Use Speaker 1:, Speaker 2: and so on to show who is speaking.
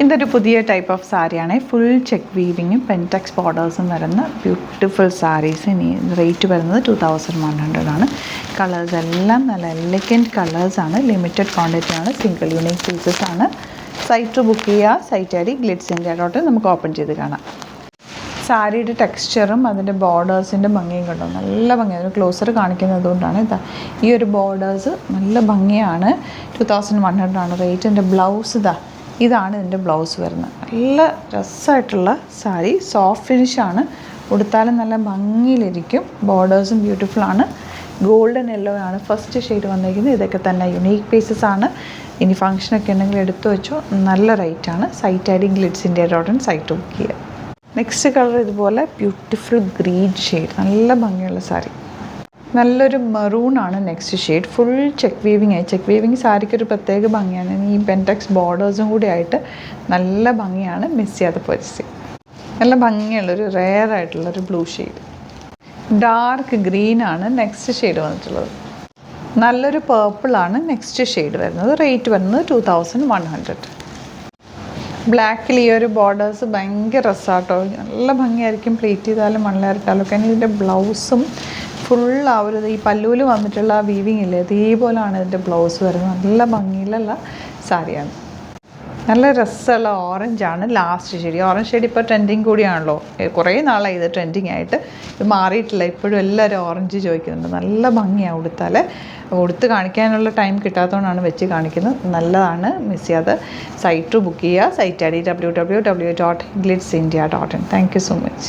Speaker 1: ഇതൊരു പുതിയ type of സാരിയാണ്. ഫുൾ ചെക്ക് വീവിങ്ങും പെൻടെക്സ് ബോർഡേഴ്സും വരുന്ന ബ്യൂട്ടിഫുൾ സാരീസ്. ഇനി റേറ്റ് വരുന്നത് 2100 ആണ്. കളേഴ്സ് എല്ലാം നല്ല എലഗൻറ്റ് കളേഴ്സാണ്. ലിമിറ്റഡ് ക്വാണ്ടിറ്റി ആണ്. സിംഗിൾ യൂണിക് പീസസ് ആണ്. സൈറ്റ് ബുക്ക് ചെയ്യുക. Site I D glitzindia.in. നമുക്ക് ഓപ്പൺ ചെയ്ത് കാണാം. സാരിയുടെ ടെക്സ്ചറും അതിൻ്റെ ബോർഡേഴ്സിൻ്റെ ഭംഗിയും കണ്ടോ, നല്ല ഭംഗിയാണ്. ഒരു ക്ലോസർ കാണിക്കുന്നത് കൊണ്ടാണ്. ഈ ഒരു ബോർഡേഴ്സ് നല്ല ഭംഗിയാണ്. 2100 ആണ് റേറ്റ്. എൻ്റെ ബ്ലൗസ് ഇതാണ് ഇതിൻ്റെ ബ്ലൗസ് വരുന്നത്. നല്ല രസമായിട്ടുള്ള സാരി, സോഫ്റ്റ് ഫിനിഷാണ്. ഉടുത്താലും നല്ല ഭംഗിയിലിരിക്കും. ബോർഡേഴ്സും ബ്യൂട്ടിഫുള്ളാണ്. ഗോൾഡൻ യെല്ലോ ആണ് ഫസ്റ്റ് ഷെയ്ഡ് വന്നിരിക്കുന്നത്. ഇതൊക്കെ തന്നെ യുണീക്ക് പീസസ് ആണ്. ഇനി ഫംഗ്ഷനൊക്കെ ഉണ്ടെങ്കിൽ എടുത്തു വെച്ചോ. നല്ല റേറ്റാണ്. Site I D glitzindia.in. Site book ചെയ്യുക. നെക്സ്റ്റ് കളർ ഇതുപോലെ ബ്യൂട്ടിഫുൾ ഗ്രീൻ ഷെയ്ഡ്, നല്ല ഭംഗിയുള്ള സാരി. നല്ലൊരു മെറൂണാണ് next shade. Full check weaving ആയി. ചെക്ക് വീവിങ് സാരിക്കൊരു പ്രത്യേക ഭംഗിയാണ്. ഈ പെൻടെക്സ് ബോർഡേഴ്സും കൂടി ആയിട്ട് നല്ല ഭംഗിയാണ്. മിസ് ചെയ്യാതെ പർച്ചേസ് ചെയ്യും. നല്ല ഭംഗിയുള്ളൊരു റെയർ ആയിട്ടുള്ളൊരു ബ്ലൂ ഷെയ്ഡ്. ഡാർക്ക് ഗ്രീനാണ് നെക്സ്റ്റ് ഷെയ്ഡ് വന്നിട്ടുള്ളത്. നല്ലൊരു പേർപ്പിളാണ് നെക്സ്റ്റ് ഷെയ്ഡ് വരുന്നത്. റേറ്റ് വരുന്നത് 2100. ബ്ലാക്കിൽ ഈ ഒരു ബോർഡേഴ്സ് ഭയങ്കര രസമാട്ടോ. നല്ല ഭംഗിയായിരിക്കും. പ്ലേറ്റ് ചെയ്താലും മണ്ണയിട്ടാലും ഒക്കെ. ഇതിൻ്റെ ബ്ലൗസും ഫുൾ ആ ഒരു ഈ പല്ലൂല് വന്നിട്ടുള്ള ആ വീവിങ് ഇല്ലേ, ഇതേപോലെയാണ് ഇതിൻ്റെ ബ്ലൗസ് വരുന്നത്. നല്ല ഭംഗിയിലുള്ള സാരിയാണ്. നല്ല രസമുള്ള ഓറഞ്ചാണ് ലാസ്റ്റ് ഷെയ്ഡ്. ഓറഞ്ച് ഷെയ്ഡ് ഇപ്പോൾ ട്രെൻഡിങ് കൂടിയാണല്ലോ. കുറേ നാളായി ഇത് ട്രെൻഡിങ് ആയിട്ട്. ഇത് മാറിയിട്ടില്ല. ഇപ്പോഴും എല്ലാവരും ഓറഞ്ച് ചോദിക്കുന്നുണ്ട്. നല്ല ഭംഗിയാണ് ഉടുത്താൽ. ഉടുത്ത് കാണിക്കാനുള്ള ടൈം കിട്ടാത്തതുകൊണ്ടാണ് വെച്ച് കാണിക്കുന്നത്. നല്ലതാണ്. മിസ് ചെയ്യാതെ സൈറ്റ് ബുക്ക് ചെയ്യുക. Site I D www.glitzindia.in. Thank you so much.